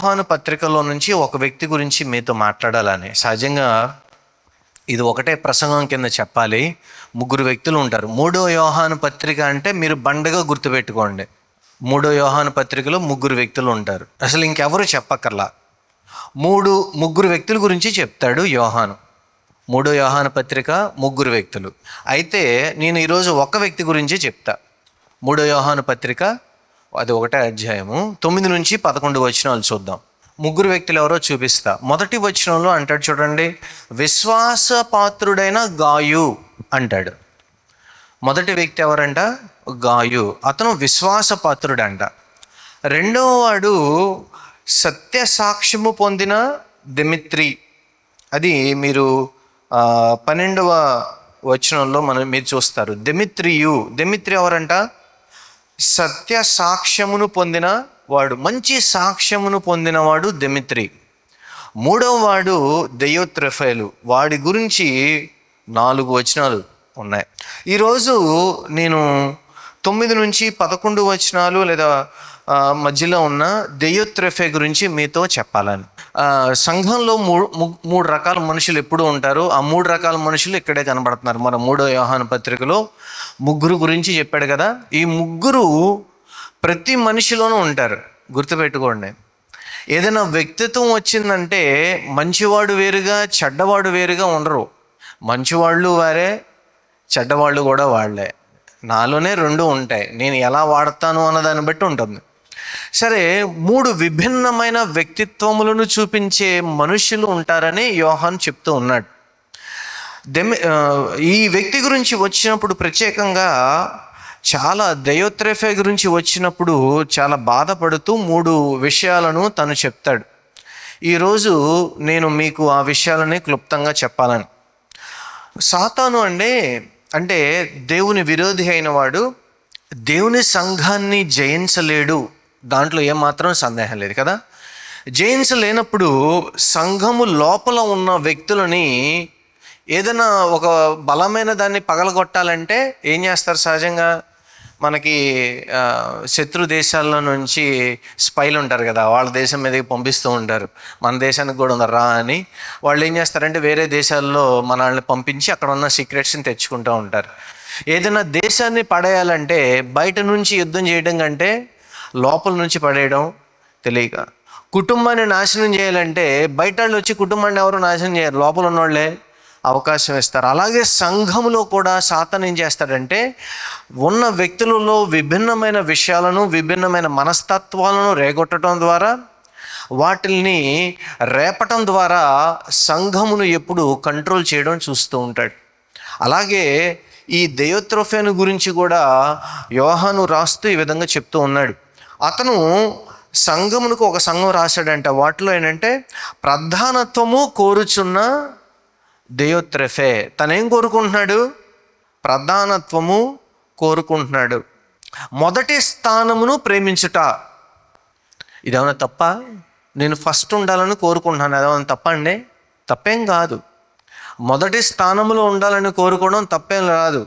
యోహాను పత్రికలో నుంచి ఒక వ్యక్తి గురించి మీతో మాట్లాడాలని. సహజంగా ఇది ఒకటే ప్రసంగం కింద చెప్పాలి. 3 వ్యక్తులు ఉంటారు. 3వ యోహాను పత్రిక అంటే మీరు బండగా గుర్తుపెట్టుకోండి. 3వ యోహాను పత్రికలో 3 వ్యక్తులు ఉంటారు. అసలు ఇంకెవరు చెప్పక్కర్లా. 3 వ్యక్తుల గురించి చెప్తాడు యోహాను. 3వ యోహాను పత్రిక 3 వ్యక్తులు. అయితే నేను ఈరోజు ఒక వ్యక్తి గురించి చెప్తా. 3వ యోహాను పత్రిక అది 1వ అధ్యాయము 9 నుంచి 11 వచనాలు చూద్దాం. 3 వ్యక్తులు ఎవరో చూపిస్తా. మొదటి వచనంలో అంటాడు చూడండి, విశ్వాసపాత్రుడైన గాయు అంటాడు. మొదటి వ్యక్తి ఎవరంట? గాయు. అతను విశ్వాసపాత్రుడంట. రెండవ వాడు సత్య సాక్ష్యము పొందిన దెమిత్రి. అది మీరు 12వ వచనంలో మీరు చూస్తారు. దెమిత్రి ఎవరంట? సత్య సాక్ష్యమును పొందిన వాడు, మంచి సాక్ష్యమును పొందినవాడు దెమిత్రి. 3వ వాడు దెయోత్రెఫేలు. వాడి గురించి 4 వచనాలు ఉన్నాయి. ఈరోజు నేను 9 నుంచి 11 వచనాలు లేదా మధ్యలో ఉన్న దెయోత్రెఫే గురించి మీతో చెప్పాలని. సంఘంలో 3 రకాల మనుషులు ఎప్పుడు ఉంటారు. ఆ 3 రకాల మనుషులు ఇక్కడే కనబడుతున్నారు. మన 3వ యోహాను పత్రికలో 3 గురించి చెప్పాడు కదా. ఈ 3 ప్రతి మనిషిలోనూ ఉంటారు. గుర్తుపెట్టుకోండి. ఏదైనా వ్యక్తిత్వం వచ్చిందంటే మంచివాడు వేరుగా చెడ్డవాడు వేరుగా ఉండరు. మంచివాళ్ళు వారే, చెడ్డవాళ్ళు కూడా వాళ్ళే. నాలోనే 2 ఉంటాయి. నేను ఎలా వాడతాను అన్నదాన్ని బట్టి ఉంటుంది. సరే, 3 విభిన్నమైన వ్యక్తిత్వములను చూపించే మనుషులు ఉంటారని యోహాను చెప్తూ ఉన్నాడు. ఈ వ్యక్తి గురించి వచ్చినప్పుడు ప్రత్యేకంగా చాలా దెయోత్రెఫే గురించి వచ్చినప్పుడు చాలా బాధపడుతూ 3 విషయాలను తను చెప్తాడు. ఈరోజు నేను మీకు ఆ విషయాలని క్లుప్తంగా చెప్పాలని. సాతాను అంటే దేవుని విరోధి అయిన వాడు దేవుని సంఘాన్ని జయించలేడు. దాంట్లో ఏమాత్రం సందేహం లేదు కదా. జయించలేనప్పుడు సంఘము లోపల ఉన్న వ్యక్తులని ఏదైనా ఒక బలమైన దాన్ని పగలగొట్టాలంటే ఏం చేస్తారు? సహజంగా మనకి శత్రు దేశాల్లో నుంచి స్పైలు ఉంటారు కదా, వాళ్ళ దేశం మీదకి పంపిస్తూ ఉంటారు. మన దేశానికి కూడా ఉన్నారు రా అని. వాళ్ళు ఏం చేస్తారంటే వేరే దేశాల్లో మనల్ని పంపించి అక్కడ ఉన్న సీక్రెట్స్ని తెచ్చుకుంటూ ఉంటారు. ఏదైనా దేశాన్ని పడేయాలంటే బయట నుంచి యుద్ధం చేయడం కంటే లోపల నుంచి పడేయడం తెలియక. కుటుంబాన్ని నాశనం చేయాలంటే బయట వాళ్ళు వచ్చి కుటుంబాన్ని ఎవరు నాశనం చేయరు, లోపల ఉన్నోళ్ళే అవకాశం ఇస్తారు. అలాగే సంఘములో కూడా సాతాను ఏం చేస్తాడంటే ఉన్న వ్యక్తులలో విభిన్నమైన విషయాలను, విభిన్నమైన మనస్తత్వాలను రేగొట్టడం ద్వారా, వాటిల్ని రేపటం ద్వారా సంఘమును ఎప్పుడు కంట్రోల్ చేయడం చూస్తూ ఉంటాడు. అలాగే ఈ దెయోత్రెఫేను గురించి కూడా యోహాను రాస్తూ ఈ విధంగా చెప్తూ ఉన్నాడు. అతను సంఘమునకు ఒక సంఘం రాశాడంట. వాటిలో ఏంటంటే ప్రధానత్వము కోరుచున్న దెయోత్రెఫే. తనేం కోరుకుంటున్నాడు? ప్రధానత్వము కోరుకుంటున్నాడు. మొదటి స్థానమును ప్రేమించుట. ఇదేమన్నా తప్ప? నేను ఫస్ట్ ఉండాలని కోరుకుంటున్నాను, అదేమన్నా తప్ప అండి? తప్పేం కాదు. మొదటి స్థానంలో ఉండాలని కోరుకోవడం తప్పేం రాదు.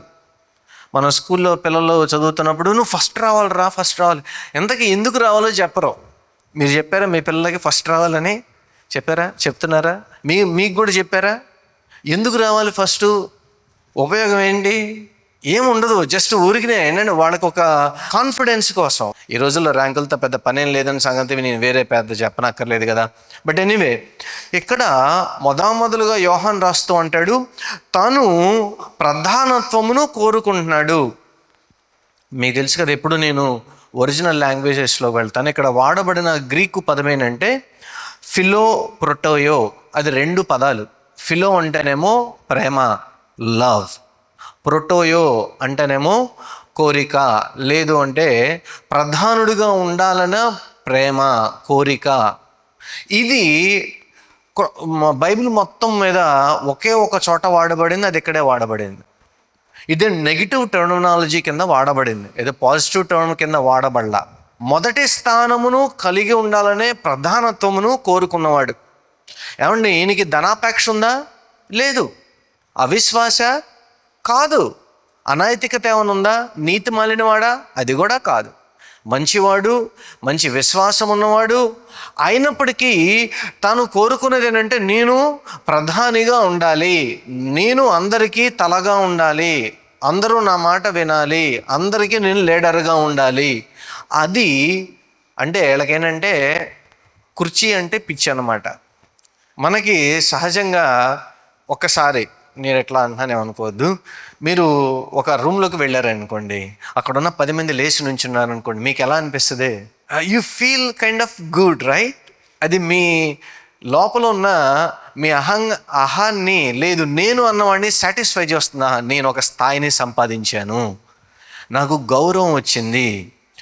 మన స్కూల్లో పిల్లలు చదువుతున్నప్పుడు నువ్వు ఫస్ట్ రావాలి. ఎంతకీ ఎందుకు రావాలో చెప్పరు. మీరు చెప్పారా మీ పిల్లలకి ఫస్ట్ రావాలని? చెప్తున్నారా? మీకు కూడా చెప్పారా? ఎందుకు రావాలి ఫస్ట్? ఉపయోగం ఏంటి? ఏముండదు, జస్ట్ ఊరికినే ఏంటంటే వాళ్ళకి ఒక కాన్ఫిడెన్స్ కోసం. ఈ రోజుల్లో ర్యాంకులతో పెద్ద పనేం లేదని సంగతి నేను వేరే పెద్ద చెప్పనక్కర్లేదు కదా. బట్ ఎనీవే, ఇక్కడ మొదలుగా యోహాన్ రాస్తూ అంటాడు, తాను ప్రధానత్వమును కోరుకుంటున్నాడు. మీకు తెలుసు కదా, ఎప్పుడు నేను ఒరిజినల్ లాంగ్వేజెస్లోకి వెళ్తాను. ఇక్కడ వాడబడిన గ్రీకు పదం ఏంటంటే ఫిలో ప్రొటోయో. అది 2 పదాలు. ఫిలో అంటేనేమో ప్రేమ, లవ్. ప్రొటోయో అంటేనేమో కోరిక, లేదు అంటే ప్రధానుడిగా ఉండాలన్న ప్రేమ, కోరిక. ఇది బైబిల్ మొత్తం మీద ఒకే ఒక చోట వాడబడింది, అది ఇక్కడే వాడబడింది. ఇది నెగిటివ్ టర్మినాలజీ కింద వాడబడింది, ఏదో పాజిటివ్ టర్మ్ కింద వాడబడలా. మొదటి స్థానమును కలిగి ఉండాలనే ప్రధానత్వమును కోరుకున్నవాడు. ఏమండి, ఈయనకి ధనాపేక్ష ఉందా? లేదు. అవిశ్వాస? కాదు. అనైతికత ఏమైనా ఉందా? నీతి మాలినవాడా? అది కూడా కాదు. మంచివాడు, మంచి విశ్వాసం ఉన్నవాడు. అయినప్పటికీ తాను కోరుకునేది ఏంటంటే నేను ప్రధానిగా ఉండాలి, నేను అందరికీ తలగా ఉండాలి, అందరూ నా మాట వినాలి, అందరికీ నేను లీడర్గా ఉండాలి. అది అంటే వీళ్ళకేంటంటే కుర్చీ అంటే పిచ్చి అన్నమాట. మనకి సహజంగా ఒక్కసారి, నేను ఎట్లా అంటున్నానేమనుకోవద్దు, మీరు ఒక రూమ్లోకి వెళ్ళారనుకోండి, అక్కడ ఉన్న 10 మంది లేచి నుంచున్నారనుకోండి, మీకు ఎలా అనిపిస్తుంది? You feel kind of good, right? అది మీ లోపల ఉన్న మీ అహాన్ని లేదు, నేను అన్నవాడిని సాటిస్ఫై చేస్తున్నా. నేను ఒక స్థాయిని సంపాదించాను, నాకు గౌరవం వచ్చింది.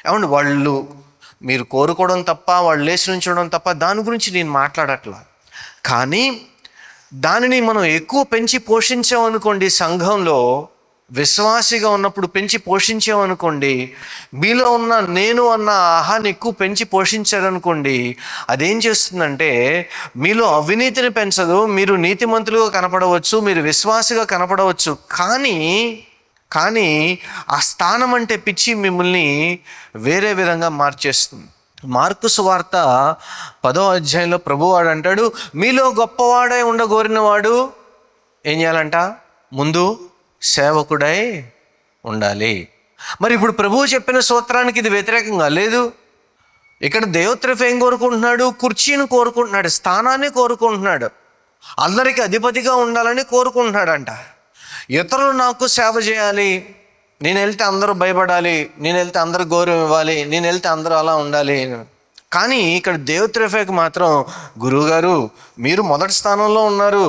ఏమండి, వాళ్ళు మీరు కోరుకోవడం తప్ప, వాళ్ళు లేచి నుంచోవడం తప్ప, దాని గురించి నేను మాట్లాడట్లా. కానీ దానిని మనం ఎక్కువ పెంచి పోషించామనుకోండి, సంఘంలో విశ్వాసిగా ఉన్నప్పుడు పెంచి పోషించామనుకోండి, మీలో ఉన్న నేను అన్న ఆహాన్ని ఎక్కువ పెంచి పోషించారనుకోండి, అదేం చేస్తుందంటే మీలో అవినీతిని పెంచదు. మీరు నీతిమంతులుగా కనపడవచ్చు, మీరు విశ్వాసిగా కనపడవచ్చు, కానీ ఆ స్థానం అంటే పిచ్చి మిమ్మల్ని వేరే విధంగా మార్చేస్తుంది. మార్కు సువార్త 10వ అధ్యాయంలో ప్రభువాడు అంటాడు, మీలో గొప్పవాడై ఉండగోరిన వాడు ఏం చేయాలంట? ముందు సేవకుడై ఉండాలి. మరి ఇప్పుడు ప్రభువు చెప్పిన సూత్రానికి ఇది వ్యతిరేకంగా లేదు. ఇక్కడ దేవోత్రేఫ ఏం కోరుకుంటున్నాడు? కుర్చీని కోరుకుంటున్నాడు, స్థానాన్ని కోరుకుంటున్నాడు, అందరికీ అధిపతిగా ఉండాలని కోరుకుంటున్నాడంట. ఇతరులు నాకు సేవ చేయాలి, నేను వెళ్తే అందరూ భయపడాలి, నేను వెళ్తే అందరూ గౌరవం ఇవ్వాలి, నేను వెళ్తే అందరూ అలా ఉండాలి. కానీ ఇక్కడ దేవోత్రేఫకి మాత్రం గురువుగారు మీరు మొదటి స్థానంలో ఉన్నారు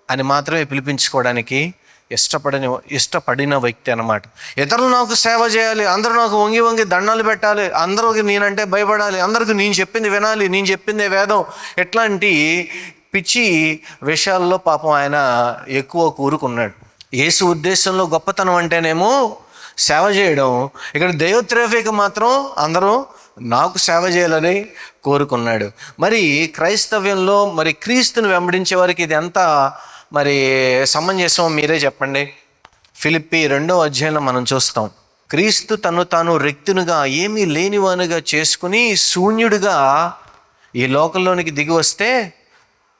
అని మాత్రమే పిలిపించుకోవడానికి ఇష్టపడిన వ్యక్తి అన్నమాట. ఇతరులు నాకు సేవ చేయాలి, అందరూ నాకు వంగి వంగి దండాలు పెట్టాలి, అందరికి నేనంటే భయపడాలి, అందరికీ నేను చెప్పింది వినాలి, నేను చెప్పిందే వేదం, ఎట్లాంటి పిచ్చి విషయాల్లో పాపం ఆయన ఎక్కువ కూరుకున్నాడు. యేసు ఉద్దేశంలో గొప్పతనం అంటేనేమో సేవ చేయడం, ఇక్కడ దేవోత్రేఫకి మాత్రం అందరూ నాకు సేవ చేయాలని కోరుకున్నాడు. మరి క్రైస్తవ్యంలో మరి క్రీస్తుని వెంబడించే వారికి ఇది ఎంత మరి సమంజసం మీరే చెప్పండి. ఫిలిప్పీ 2వ అధ్యాయంలో మనం చూస్తాం, క్రీస్తు తను తాను రిక్తునిగా ఏమీ లేనివానుగా చేసుకుని శూన్యుడిగా ఈ లోకంలోనికి దిగి వస్తే,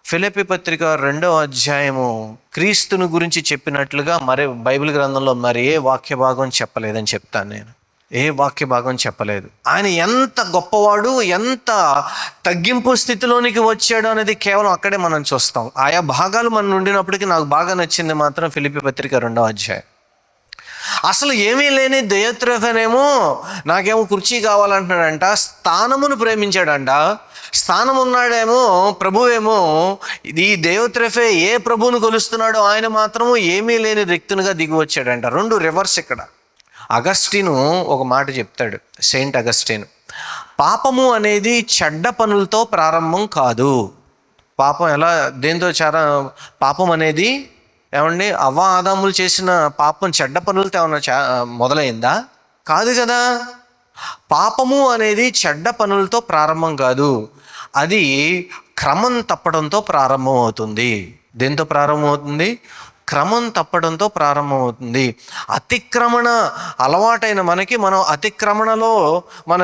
ఫిలిప్పీ పత్రిక 2వ అధ్యాయము క్రీస్తుని గురించి చెప్పినట్లుగా మరి బైబిల్ గ్రంథంలో మరి ఏ వాక్య భాగం చెప్పలేదని చెప్తాను నేను. ఏ వాక్య భాగం చెప్పలేదు. ఆయన ఎంత గొప్పవాడు, ఎంత తగ్గింపు స్థితిలోనికి వచ్చాడు అనేది కేవలం అక్కడే మనం చూస్తాం. ఆయా భాగాలు మనం ఉండినప్పటికీ నాకు బాగా నచ్చింది మాత్రం ఫిలిప్పీ పత్రిక 2వ అధ్యాయం. అసలు ఏమీ లేని దేవోత్రేఫనేమో నాకేమో కుర్చీ కావాలంటున్నాడంట, స్థానమును ప్రేమించాడంట. స్థానం ఉన్నాడేమో ప్రభువేమో, ఈ దేవోత్రేఫే ఏ ప్రభువును కొలుస్తున్నాడో ఆయన మాత్రము ఏమీ లేని రిక్తునిగా దిగి వచ్చాడంట. 2 రివర్స్ ఇక్కడ. అగస్టిను ఒక మాట చెప్తాడు, సెయింట్ అగస్టిన్, పాపము అనేది చెడ్డ పనులతో ప్రారంభం కాదు. పాపం ఎలా దేంతో పాపం అనేది ఏమండి అవ్వ ఆదాములు చేసిన పాపం చెడ్డ పనులతో ఏమన్నా మొదలైందా? కాదు కదా. పాపము అనేది చెడ్డ పనులతో ప్రారంభం కాదు, అది క్రమం తప్పడంతో ప్రారంభం అవుతుంది. దేంతో ప్రారంభం అవుతుంది? క్రమం తప్పడంతో ప్రారంభమవుతుంది. అతిక్రమణ అలవాటైన మనకి, మనం అతిక్రమణలో మన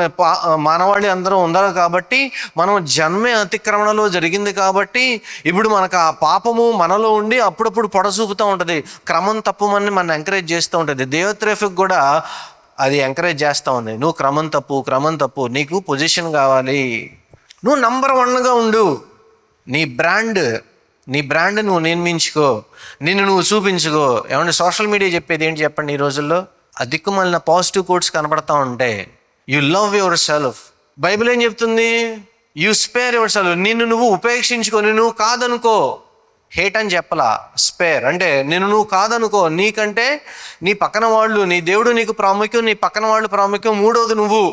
మానవాళి అందరం ఉండాలి కాబట్టి, మనం జన్మే అతిక్రమణలో జరిగింది కాబట్టి ఇప్పుడు మనకు ఆ పాపము మనలో ఉండి అప్పుడప్పుడు పొడసూపుతూ ఉంటుంది, క్రమం తప్పమని మనం ఎంకరేజ్ చేస్తూ ఉంటుంది. దేవోత్రేఫకి కూడా అది ఎంకరేజ్ చేస్తూ ఉంది, నువ్వు క్రమం తప్పు, నీకు పొజిషన్ కావాలి, నువ్వు నంబర్ 1గా ఉండు, నీ బ్రాండ్ నువ్వు నిర్మించుకో, నిన్ను నువ్వు చూపించుకో. ఏమంటే సోషల్ మీడియా చెప్పేది ఏంటి చెప్పండి? ఈ రోజుల్లో అధికమైన పాజిటివ్ కోట్స్ కనపడతా ఉంటే, you love your self. Bible ఏం చెప్తుంది? You spare your self. నిన్ను నువ్వు ఉపేక్షించుకో, నువ్వు కాదనుకో. హేట్ అని చెప్పలా, స్పేర్ అంటే నువ్వు కాదనుకో. నీకంటే నీ పక్కన వాళ్ళు, నీ దేవుడు నీకు ప్రాముఖ్యం, నీ పక్కన వాళ్ళు ప్రాముఖ్యం, మూడోది నువ్వు.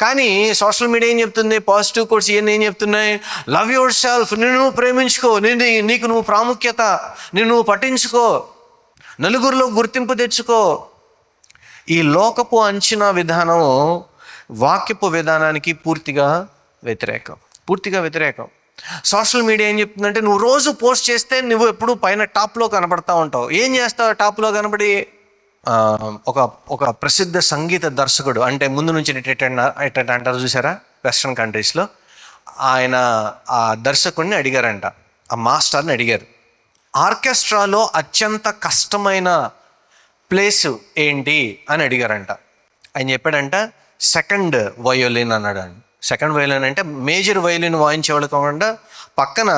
కానీ సోషల్ మీడియా ఏం చెప్తుంది? పాజిటివ్ కోట్స్ ఇవన్నీ ఏం చెప్తున్నాయి? లవ్ యువర్ సెల్ఫ్, నువ్వు ప్రేమించుకో, నీకు నువ్వు ప్రాముఖ్యత, నువ్వు పట్టించుకో, నలుగురిలో గుర్తింపు తెచ్చుకో. ఈ లోకపు అంచనా విధానం వాక్యపు విధానానికి పూర్తిగా వ్యతిరేకం. సోషల్ మీడియా ఏం చెప్తుందంటే, నువ్వు రోజు పోస్ట్ చేస్తే నువ్వు ఎప్పుడు పైన టాప్లో కనబడతా ఉంటావు. ఏం చేస్తావు టాప్లో కనబడి? ఆ, ఒక ఒక ప్రసిద్ధ సంగీత దర్శకుడు, అంటే ముందు నుంచి ఎట్ట అంటారు చూసారా వెస్ట్రన్ కంట్రీస్లో, ఆయన ఆ దర్శకుడిని అడిగారంట, ఆ మాస్టర్ని అడిగారు, ఆర్కెస్ట్రాలో అత్యంత కష్టమైన ప్లేసు ఏంటి అని అడిగారంట. ఆయన చెప్పాడంట సెకండ్ వయోలిన్ అన్నాడు. సెకండ్ వయోలిన్ అంటే మేజర్ వయోలిన్ వాయించేవాళ్ళు కాకుండా పక్కన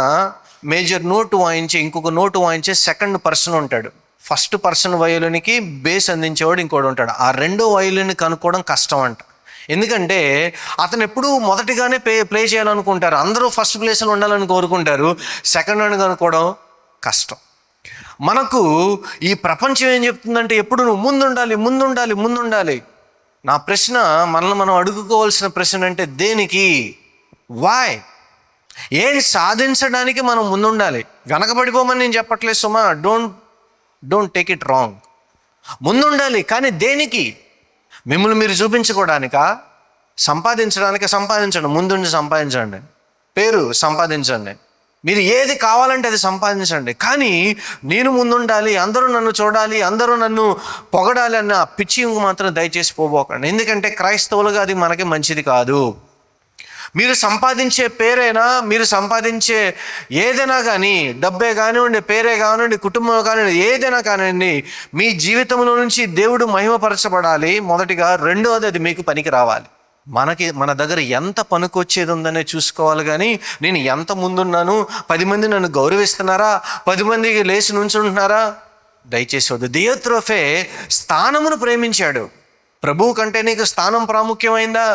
మేజర్ నోటు వాయించే, ఇంకొక నోటు వాయించే సెకండ్ పర్సన్ ఉంటాడు. ఫస్ట్ పర్సన్ వయోలిన్కి బేస్ అందించేవాడు ఇంకోటి ఉంటాడు. ఆ రెండో వయోలిన్ కనుక్కోవడం కష్టం అంట. ఎందుకంటే అతను ఎప్పుడూ మొదటిగానే ప్లే చేయాలనుకుంటారు, అందరూ ఫస్ట్ ప్లేస్లో ఉండాలని కోరుకుంటారు, సెకండ్ అని కనుక్కోవడం కష్టం. మనకు ఈ ప్రపంచం ఏం చెప్తుందంటే ఎప్పుడు నువ్వు ముందుండాలి ముందుండాలి ముందుండాలి. నా ప్రశ్న, మనల్ని మనం అడుగుకోవాల్సిన ప్రశ్న అంటే దేనికి? వాయ్? ఏం సాధించడానికి మనం ముందుండాలి? వెనకబడిపోమని నేను చెప్పట్లేదు సుమా, డోంట్ టేక్ ఇట్ రాంగ్. ముందుండాలి, కానీ దేనికి? మిమ్మల్ని మీరు చూపించుకోవడానికా? సంపాదించడానికి? సంపాదించండి, ముందుండి సంపాదించండి, పేరు సంపాదించండి, మీరు ఏది కావాలంటే అది సంపాదించండి, కానీ నేను ముందుండాలి, అందరూ నన్ను చూడాలి, అందరూ నన్ను పొగడాలి అన్న పిచ్చి మాత్రం దయచేసి పోబోకండి. ఎందుకంటే క్రైస్తవులుగా అది మనకి మంచిది కాదు. మీరు సంపాదించే పేరైనా, మీరు సంపాదించే ఏదైనా కానీ, డబ్బే కానివ్వండి, పేరే కానివ్వండి, కుటుంబం కానివ్వండి, ఏదైనా కానివ్వండి, మీ జీవితంలో నుంచి దేవుడు మహిమపరచబడాలి మొదటిగా. రెండవది, అది మీకు పనికి రావాలి. మన దగ్గర ఎంత పనికొచ్చేది ఉందనే చూసుకోవాలి, కానీ నేను ఎంత ముందున్నాను, 10 మంది నన్ను గౌరవిస్తున్నారా, 10 మందికి లేచి నుంచుంటున్నారా, దయచేసి వద్దు. దియోత్రోఫే స్థానమును ప్రేమించాడు. ప్రభువు కంటే నీకు స్థానం ప్రాముఖ్యమైందా?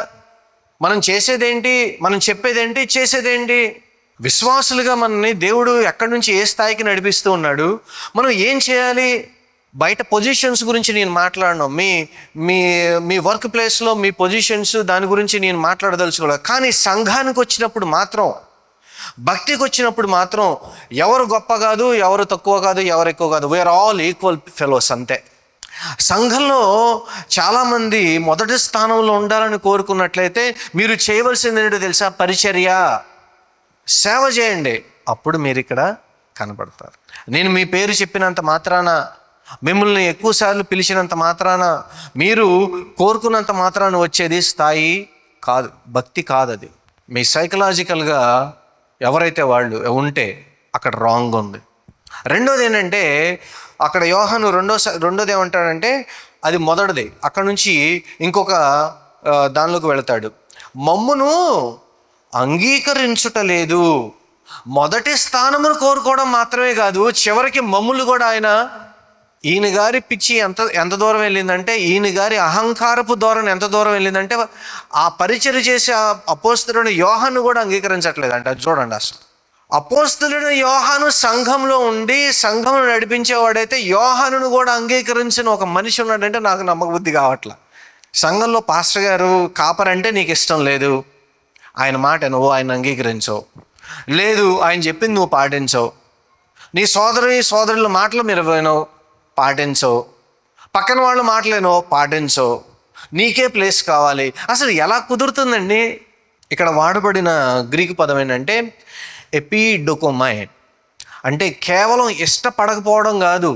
మనం చేసేదేంటి, మనం చెప్పేదేంటి, చేసేదేంటి? విశ్వాసులుగా మనల్ని దేవుడు ఎక్కడి నుంచి ఏ స్థాయికి నడిపిస్తూ ఉన్నాడు, మనం ఏం చేయాలి? బయట పొజిషన్స్ గురించి నేను మాట్లాడను, మీ మీ మీ వర్క్ ప్లేస్లో మీ పొజిషన్స్ దాని గురించి నేను మాట్లాడదలుచుకోలేదు. కానీ సంఘానికి వచ్చినప్పుడు మాత్రం, భక్తికి వచ్చినప్పుడు మాత్రం ఎవరు గొప్ప కాదు, ఎవరు తక్కువ కాదు, ఎవరు ఎక్కువ కాదు, వీఆర్ ఆల్ ఈక్వల్ ఫెలోస్, అంతే. సంఘంలో చాలామంది మొదటి స్థానంలో ఉండాలని కోరుకున్నట్లయితే మీరు చేయవలసింది ఏంటో తెలుసా? పరిచర్య, సేవ చేయండి. అప్పుడు మీరు ఇక్కడ కనబడతారు. నేను మీ పేరు చెప్పినంత మాత్రాన, మిమ్మల్ని ఎక్కువసార్లు పిలిచినంత మాత్రాన, మీరు కోరుకున్నంత మాత్రాన వచ్చేది స్థాయి కాదు, భక్తి కాదు. అది మీ సైకలాజికల్గా ఎవరైతే వాళ్ళు ఉంటే అక్కడ రాంగ్ ఉంది. రెండోది ఏంటంటే, అక్కడ యోహాను రెండోది ఏమంటాడంటే, అది మొదటిది. అక్కడ నుంచి ఇంకొక దానిలోకి వెళతాడు. మమ్మును అంగీకరించుటలేదు. మొదటి స్థానమును కోరుకోవడం మాత్రమే కాదు, చివరికి మమ్ములు కూడా ఆయన, ఈయన గారి పిచ్చి ఎంత దూరం వెళ్ళిందంటే, ఈయన గారి అహంకారపు ధోరణి ఎంత దూరం వెళ్ళిందంటే, ఆ పరిచర్య చేసే అపోస్తలుడైన యోహాను కూడా అంగీకరించట్లేదంట. చూడండి, అసలు అపోస్తలుడైన యోహాను సంఘంలో ఉండి సంఘం నడిపించేవాడైతే యోహానును కూడా అంగీకరించిన ఒక మనిషి ఉన్నాడంటే నాకు నమ్మకబుద్ధి కావట్లా. సంఘంలో పాస్టర్ గారు కాపరంటే నీకు ఇష్టం లేదు, ఆయన మాట నువ్వు ఆయన అంగీకరించవు, లేదు ఆయన చెప్పింది నువ్వు పాటించవు, నీ సోదరుల మాటలు మీరు వినవు, పాటించవు, పక్కన వాళ్ళు మాటలేనో పాటించవు, నీకే ప్లేస్ కావాలి. అసలు ఎలా కుదురుతుందండి? ఇక్కడ వాడబడిన గ్రీకు పదం ఏంటంటే ఎపిడొకోమై, అంటే కేవలం ఇష్టపడకపోవడం కాదు.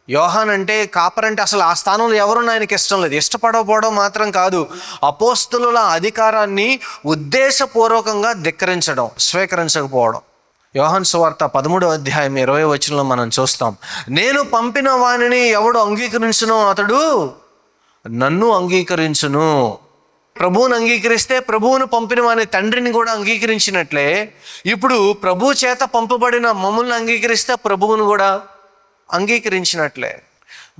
యోహాన్ అంటే, కాపర్ అంటే అసలు ఆ స్థానంలో ఎవరున్నా ఆయనకి ఇష్టం లేదు. ఇష్టపడకపోవడం మాత్రం కాదు, అపోస్తలుల అధికారాన్ని ఉద్దేశపూర్వకంగా ధిక్కరించడం, స్వీకరించకపోవడం. యోహాను సువార్త 13వ అధ్యాయం 20వ వచనంలో మనం చూస్తాం, నేను పంపిన వానిని ఎవడు అంగీకరించునో అతడు నన్ను అంగీకరించును. ప్రభువును అంగీకరిస్తే ప్రభువును పంపిన వాని తండ్రిని కూడా అంగీకరించినట్లే, ఇప్పుడు ప్రభు చేత పంపబడిన మమ్మల్ని అంగీకరిస్తే ప్రభువును కూడా అంగీకరించినట్లే.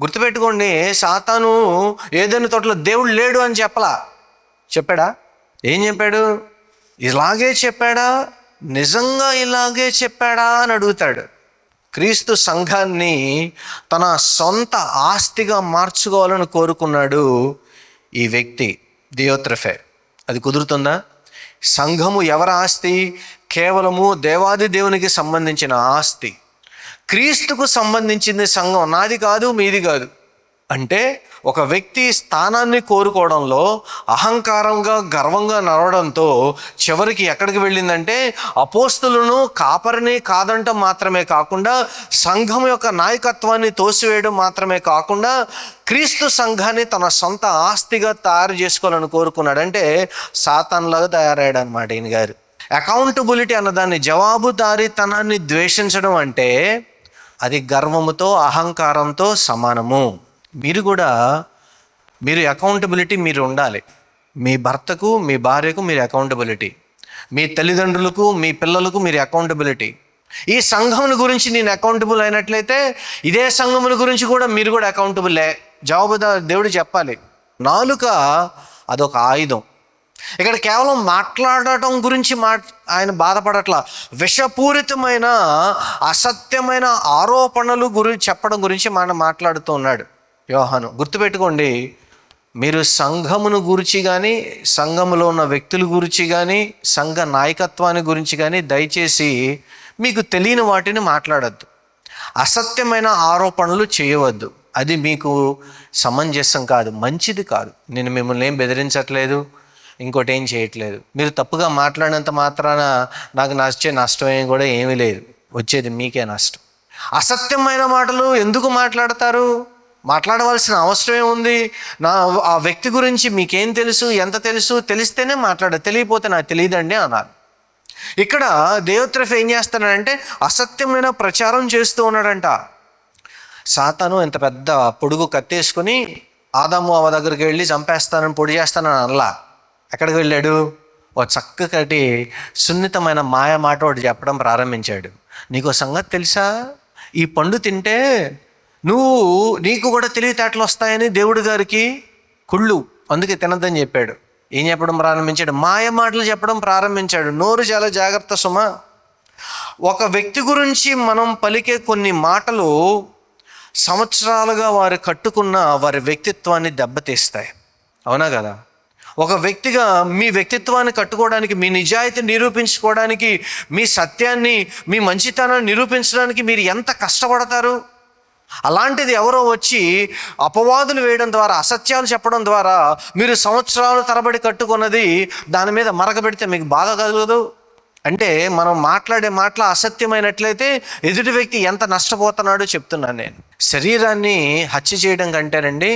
గుర్తుపెట్టుకోండి, సాతాను ఏదైనా తోటలో దేవుడు లేడు అని చెప్పాడా? ఏం చెప్పాడు? ఇలాగే చెప్పాడా? నిజంగా ఇలాగే చెప్పాడా అని అడుగుతాడు. క్రీస్తు సంఘాన్ని తన సొంత ఆస్తిగా మార్చుకోవాలని కోరుకున్నాడు ఈ వ్యక్తి దియోత్రెఫే. అది కుదురుతుందా? సంఘము ఎవరి ఆస్తి? కేవలము దేవాది దేవునికి సంబంధించిన ఆస్తి. క్రీస్తుకు సంబంధించింది సంఘం, నాది కాదు, మీది కాదు. అంటే ఒక వ్యక్తి స్థానాన్ని కోరుకోవడంలో అహంకారంగా గర్వంగా నడవడంతో చివరికి ఎక్కడికి వెళ్ళిందంటే అపోస్తులను కాపరిని కాదంటం మాత్రమే కాకుండా సంఘం యొక్క నాయకత్వాన్ని తోసివేయడం మాత్రమే కాకుండా క్రీస్తు సంఘాన్ని తన సొంత ఆస్తిగా తయారు చేసుకోవాలని కోరుకున్నాడు. అంటే సాతాన్లాగా తయారయ్యాడు అనమాట ఈయన గారు. అకౌంటబిలిటీ అన్నదాన్ని, జవాబుదారీతనాన్ని ద్వేషించడం అంటే అది గర్వముతో అహంకారంతో సమానము. మీరు అకౌంటబిలిటీ మీరు ఉండాలి. మీ భర్తకు మీ భార్యకు మీరు అకౌంటబిలిటీ, మీ తల్లిదండ్రులకు మీ పిల్లలకు మీరు అకౌంటబిలిటీ. ఈ సంఘముని గురించి నేను అకౌంటబుల్ అయినట్లయితే ఇదే సంఘముని గురించి కూడా మీరు కూడా అకౌంటబుల్లే. జవాబుదారు దేవుడు చెప్పాలి. నాలుక అదొక ఆయుధం. ఇక్కడ కేవలం మాట్లాడటం గురించి ఆయన బాధపడట్లా, విషపూరితమైన అసత్యమైన ఆరోపణలు చెప్పడం గురించి మనం మాట్లాడుతూ ఉన్నాడు యోహాను. గుర్తుపెట్టుకోండి, మీరు సంఘమును గురించి కానీ, సంఘములో ఉన్న వ్యక్తుల గురించి కానీ, సంఘ నాయకత్వాన్ని గురించి కానీ దయచేసి మీకు తెలియని వాటిని మాట్లాడద్దు. అసత్యమైన ఆరోపణలు చేయవద్దు. అది మీకు సమంజసం కాదు, మంచిది కాదు. నేను మిమ్మల్ని ఏం బెదిరించట్లేదు, ఇంకోటి ఏం చేయట్లేదు. మీరు తప్పుగా మాట్లాడినంత మాత్రాన నాకు నష్టం కూడా ఏమీ లేదు, వచ్చేది మీకే నష్టం. అసత్యమైన మాటలు ఎందుకు మాట్లాడతారు? మాట్లాడవలసిన అవసరం ఏముంది? ఆ వ్యక్తి గురించి మీకేం తెలుసు, ఎంత తెలుసు? తెలిస్తేనే మాట్లాడారు, తెలియపోతే నాకు తెలియదండి అన్నారు. ఇక్కడ దేవోత్రఫీ ఏం చేస్తున్నాడంటే అసత్యమైన ప్రచారం చేస్తూ ఉన్నాడంట. సాతాను ఎంత పెద్ద పొడుగు కత్తేసుకుని ఆదాము అవ్వ దగ్గరికి వెళ్ళి చంపేస్తానని పొడి చేస్తానని అనలా. ఎక్కడికి వెళ్ళాడు? ఓ చక్కటి సున్నితమైన మాయ మాట ఒకటి చెప్పడం ప్రారంభించాడు. నీకు సంగతి తెలుసా, ఈ పండు తింటే నీకు కూడా తెలివితేటలు వస్తాయని దేవుడి గారికి కుళ్ళు, అందుకే తినద్దని చెప్పాడు. ఏం చెప్పడం ప్రారంభించాడు? మాయ మాటలు చెప్పడం ప్రారంభించాడు. నోరు చాలా జాగ్రత్త సుమా. ఒక వ్యక్తి గురించి మనం పలికే కొన్ని మాటలు సంవత్సరాలుగా వారు కట్టుకున్న వారి వ్యక్తిత్వాన్ని దెబ్బతీస్తాయి. అవునా కదా? ఒక వ్యక్తిగా మీ వ్యక్తిత్వాన్ని కట్టుకోవడానికి, మీ నిజాయితీ నిరూపించుకోవడానికి, మీ సత్యాన్ని, మీ మంచితనాన్ని నిరూపించడానికి మీరు ఎంత కష్టపడతారు? అలాంటిది ఎవరో వచ్చి అపవాదులు వేయడం ద్వారా, అసత్యాలు చెప్పడం ద్వారా మీరు సంవత్సరాలు తరబడి కట్టుకున్నది దాని మీద మరకబెడితే మీకు బాధ కలగదు? అంటే మనం మాట్లాడే మాటలు అసత్యమైనట్లయితే ఎదుటి వ్యక్తి ఎంత నష్టపోతున్నాడో చెప్తున్నాను నేను. శరీరాన్ని హత్య చేయడం కంటేనండి,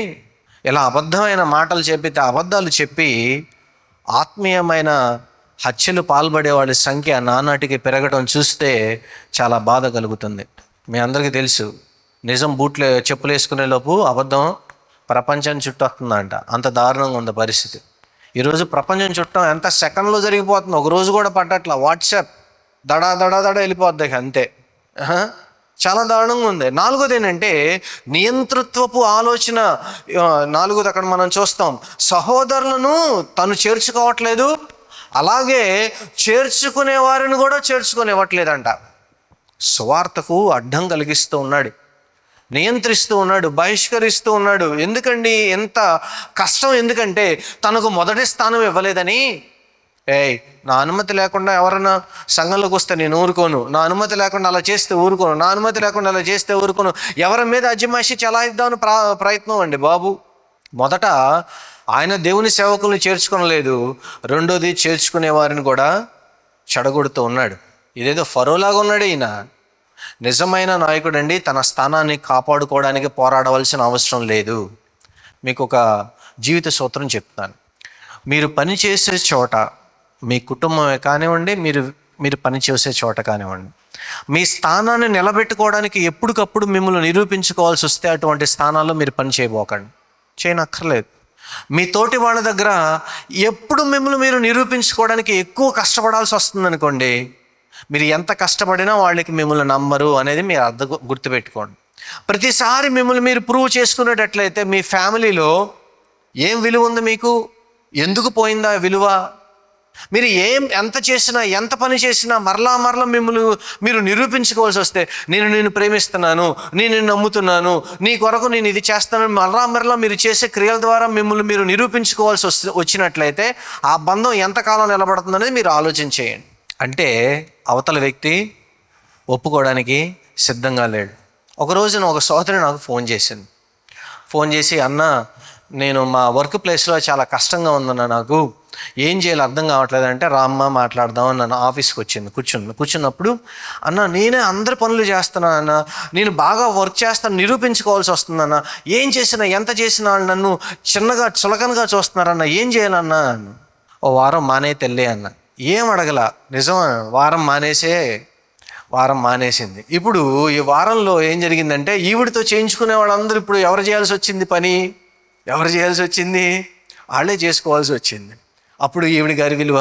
ఇలా అబద్ధమైన మాటలు చెప్పితే, అబద్ధాలు చెప్పి ఆత్మీయమైన హత్యలు పాల్పడే వాళ్ళ సంఖ్య నానాటికి పెరగడం చూస్తే చాలా బాధ కలుగుతుంది. మీ అందరికీ తెలుసు, నిజం చెప్పులు వేసుకునే లోపు అబద్ధం ప్రపంచాన్ని చుట్టొస్తుందంట. అంత దారుణంగా ఉంది పరిస్థితి. ఈరోజు ప్రపంచం చుట్టం ఎంత సెకండ్లో జరిగిపోతుంది, ఒక రోజు కూడా పట్టట్లా. వాట్సాప్ దడా దడా దడ వెళ్ళిపోద్ది అంతే. చాలా దారుణంగా ఉంది. నాలుగోది ఏంటంటే నియంతృత్వపు ఆలోచన. నాలుగోది అక్కడ మనం చూస్తాం, సహోదరులను తను చేర్చుకోవట్లేదు, అలాగే చేర్చుకునే వారిని కూడా చేర్చుకునివ్వట్లేదంట. సువార్తకు అడ్డం కలిగిస్తూ ఉన్నాడు, నియంత్రిస్తూ ఉన్నాడు, బహిష్కరిస్తూ ఉన్నాడు. ఎందుకండి ఎంత కష్టం? ఎందుకంటే తనకు మొదటి స్థానం ఇవ్వలేదని. నా అనుమతి లేకుండా ఎవరైనా సంఘంలోకి వస్తే నేను ఊరుకోను, నా అనుమతి లేకుండా అలా చేస్తే ఊరుకోను, నా అనుమతి లేకుండా అలా చేస్తే ఊరుకోను. ఎవరి మీద అజమాయిషి చలాయిద్దామని ప్రయత్నం అండి బాబు. మొదట ఆయన దేవుని సేవకుల్ని చేర్చుకోనలేదు, రెండోది చేర్చుకునే వారిని కూడా చెడగొడుతూ ఉన్నాడు. ఇదేదో ఫరోలాగా ఉన్నాడు ఈయన. నిజమైన నాయకుడు అండి తన స్థానాన్ని కాపాడుకోవడానికి పోరాడవలసిన అవసరం లేదు. మీకు ఒక జీవిత సూత్రం చెప్తాను. మీరు పనిచేసే చోట, మీ కుటుంబమే కానివ్వండి, మీరు పనిచేసే చోట కానివ్వండి, మీ స్థానాన్ని నిలబెట్టుకోవడానికి ఎప్పటికప్పుడు మిమ్మల్ని నిరూపించుకోవాల్సి వస్తే అటువంటి స్థానాల్లో మీరు పని చేయనక్కర్లేదు. మీ తోటి వాళ్ళ దగ్గర ఎప్పుడు మిమ్మల్ని మీరు నిరూపించుకోవడానికి ఎక్కువ కష్టపడాల్సి వస్తుంది అనుకోండి, మీరు ఎంత కష్టపడినా వాళ్ళకి మిమ్మల్ని నమ్మరు అనేది మీరు గుర్తుపెట్టుకోండి. ప్రతిసారి మిమ్మల్ని మీరు ప్రూవ్ చేసుకునేటట్లయితే మీ ఫ్యామిలీలో ఏం విలువ ఉంది? మీకు ఎందుకు పోయిందా విలువ? మీరు ఎంత చేసినా, ఎంత పని చేసినా మరలా మిమ్మల్ని మీరు నిరూపించుకోవాల్సి వస్తే, నేను ప్రేమిస్తున్నాను, నేను నమ్ముతున్నాను, నీ కొరకు నేను ఇది చేస్తాను, మరలా మీరు చేసే క్రియల ద్వారా మిమ్మల్ని మీరు నిరూపించుకోవాల్సి వచ్చినట్లయితే ఆ బంధం ఎంతకాలం నిలబడుతుంది అనేది మీరు ఆలోచన చేయండి. అంటే అవతల వ్యక్తి ఒప్పుకోవడానికి సిద్ధంగా లేడు. ఒక రోజున ఒక సోదరి నాకు ఫోన్ చేసింది. ఫోన్ చేసి, అన్న నేను మా వర్క్ ప్లేస్లో చాలా కష్టంగా ఉందన్న, నాకు ఏం చేయాలో అర్థం కావట్లేదు అంటే, రామ్మ మాట్లాడదాం అని నన్ను ఆఫీస్కి కూర్చున్నప్పుడు, అన్న నేనే అందరి పనులు చేస్తున్నాను అన్న, నేను బాగా వర్క్ చేస్తాను నిరూపించుకోవాల్సి వస్తుందన్న, ఏం చేసినా ఎంత చేసినా నన్ను చిన్నగా చులకనగా చూస్తున్నారన్న, ఏం చేయాలన్నా? ఓ వారం మానే తెల్లే అన్న. ఏం అడగల, నిజం వారం మానేసింది. ఇప్పుడు ఈ వారంలో ఏం జరిగిందంటే, ఈవిడితో చేయించుకునే వాళ్ళందరూ ఇప్పుడు ఎవరు చేయాల్సి వచ్చింది? వాళ్ళే చేసుకోవాల్సి వచ్చింది. అప్పుడు ఈవిడ గారి విలువ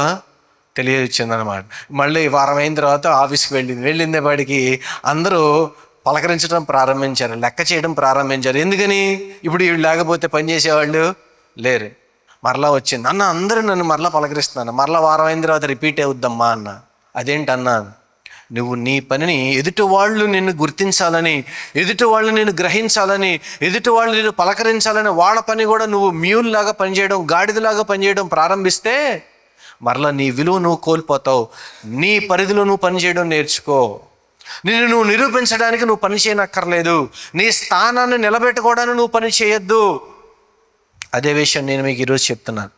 తెలియవచ్చిందనమాట. మళ్ళీ వారం అయిన తర్వాత ఆఫీస్కి వెళ్ళిందేపాటికి అందరూ పలకరించడం ప్రారంభించారు, లెక్క చేయడం ప్రారంభించారు. ఎందుకని? ఇప్పుడు ఈవిడ లేకపోతే పని చేసేవాళ్ళు లేరు. మరలా వచ్చింది, అన్న అందరూ నన్ను మరలా పలకరిస్తున్నాను, మరలా వారం అయిన తర్వాత రిపీట్ అవుద్దమ్మా అన్న. అదేంటన్నా? నువ్వు నీ పనిని ఎదుటి వాళ్ళు నిన్ను గుర్తించాలని, ఎదుటి వాళ్ళు నిన్ను గ్రహించాలని, ఎదుటి వాళ్ళు నిన్ను పలకరించాలని వాళ్ళ పని కూడా నువ్వు మ్యూల్లాగా పనిచేయడం, గాడిదలాగా పనిచేయడం ప్రారంభిస్తే మరలా నీ విలువ నువ్వు కోల్పోతావు. నీ పరిధిలో నువ్వు పనిచేయడం నేర్చుకో. నిన్ను నువ్వు నిరూపించడానికి నువ్వు పని చేయనక్కర్లేదు. నీ స్థానాన్ని నిలబెట్టుకోవడానికి నువ్వు పని చేయొద్దు. అదే విషయం నేను మీకు ఈరోజు చెప్తున్నాను.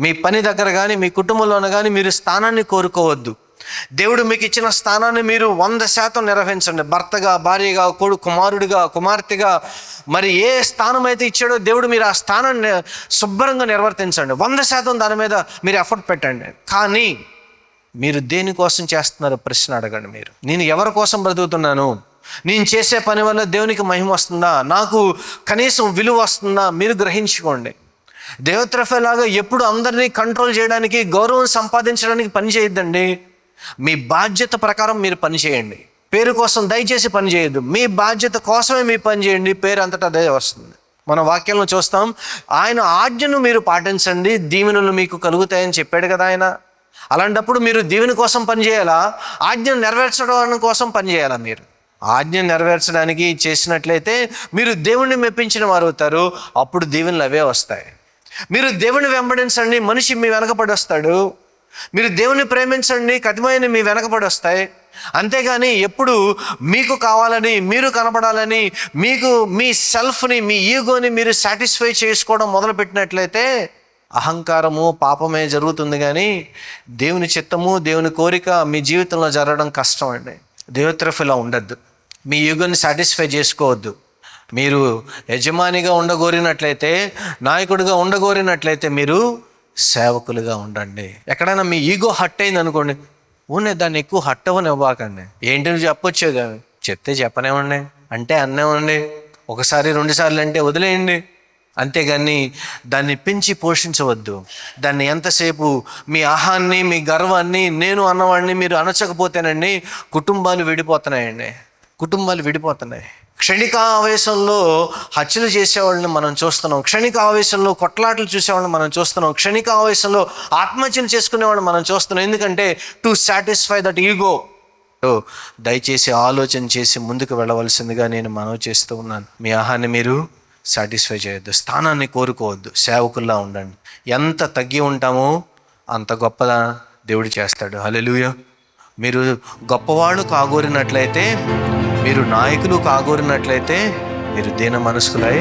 మీ పని దగ్గర కానీ మీ కుటుంబంలోనే కానీ మీరు స్థానాన్ని కోరుకోవద్దు. దేవుడు మీకు ఇచ్చిన స్థానాన్ని మీరు 100% నిర్వహించండి. భర్తగా, భార్యగా, కుమారుడిగా, కుమార్తెగా, మరి ఏ స్థానం అయితే ఇచ్చాడో దేవుడు, మీరు ఆ స్థానాన్ని శుభ్రంగా నిర్వర్తించండి. 100% దాని మీద మీరు ఎఫర్ట్ పెట్టండి. కానీ మీరు దేనికోసం చేస్తున్నారో ప్రశ్న అడగండి. నేను ఎవరి కోసం బ్రతుకుతున్నాను? నేను చేసే పని వల్ల దేవునికి మహిమ వస్తుందా? నాకు కనీసం విలువ వస్తుందా? మీరు గ్రహించుకోండి. దేవత్రఫేలాగా ఎప్పుడు అందరినీ కంట్రోల్ చేయడానికి, గౌరవం సంపాదించడానికి పని చేయొద్దండి. మీ బాధ్యత ప్రకారం మీరు పని చేయండి. పేరు కోసం దయచేసి పని చేయొద్దు. మీ బాధ్యత కోసమే మీ పని చేయండి. పేరు అంతటా అదే వస్తుంది. మన వాక్యంలో చూస్తాం, ఆయన ఆజ్ఞను మీరు పాటించండి, దీవెనలు మీకు కలుగుతాయని చెప్పాడు కదా ఆయన. అలాంటప్పుడు మీరు దీవెన కోసం పని చేయాలా? ఆజ్ఞను నెరవేర్చడం కోసం పని చేయాలా? మీరు ఆజ్ఞ నెరవేర్చడానికి చేసినట్లయితే మీరు దేవుణ్ణి మెప్పించిన వారు అవుతారు. అప్పుడు దీవెనలు అవే వస్తాయి. మీరు దేవుని వెంబడించండి, మనిషి మీ వెనకపడి వస్తాడు. మీరు దేవుని ప్రేమించండి, కఠినమైన మీ వెనకబడి వస్తాయి. అంతేగాని ఎప్పుడు మీకు కావాలని, మీరు కనపడాలని, మీకు మీ సెల్ఫ్ని, మీ ఈగోని మీరు సాటిస్ఫై చేసుకోవడం మొదలుపెట్టినట్లయితే అహంకారము, పాపమే జరుగుతుంది. కానీ దేవుని చిత్తము, దేవుని కోరిక మీ జీవితంలో జరగడం కష్టం అండి. దేవత్రఫీలా ఉండద్దు. మీ ఈగోని సాటిస్ఫై చేసుకోవద్దు. మీరు యజమానిగా ఉండగోరినట్లయితే, నాయకుడిగా ఉండగోరినట్లయితే మీరు సేవకులుగా ఉండండి. ఎక్కడైనా మీ ఈగో హట్ అయింది అనుకోండి, దాన్ని ఎక్కువ హట్ అవ్వనివ్వకండి. ఏంటి నువ్వు చెప్పొచ్చేది, చెప్తే చెప్పనేవ్వండి, అంటే అన్నేవ్వండి, 1 2 సార్లు అంటే వదిలేయండి. అంతేగాని దాన్ని పెంచి పోషించవద్దు. దాన్ని ఎంతసేపు మీ అహాన్ని, మీ గర్వాన్ని, నేను అన్నవాడిని మీరు అణచకపోతేనండి కుటుంబాలు విడిపోతున్నాయి. క్షణిక ఆవేశంలో హత్యలు చేసేవాళ్ళని మనం చూస్తున్నాం. క్షణిక ఆవేశంలో కొట్లాటలు చూసేవాళ్ళని మనం చూస్తున్నాం. క్షణిక ఆవేశంలో ఆత్మహత్యలు చేసుకునేవాళ్ళని మనం చూస్తున్నాం. ఎందుకంటే టు సాటిస్ఫై దట్ ఈగో. దయచేసి ఆలోచన చేసి ముందుకు వెళ్ళవలసిందిగా నేను మనవి చేస్తూ ఉన్నాను. మీ ఆహాన్ని మీరు సాటిస్ఫై చేయొద్దు, స్థానాన్ని కోరుకోవద్దు, సేవకుల్లా ఉండండి. ఎంత తగ్గి ఉంటామో అంత గొప్పగా దేవుడు చేస్తాడు. హల్లెలూయా. మీరు గొప్పవాళ్ళు కాగోరినట్లయితే, మీరు నాయకులు కాగోరినట్లయితే మీరు దీన మనస్కులై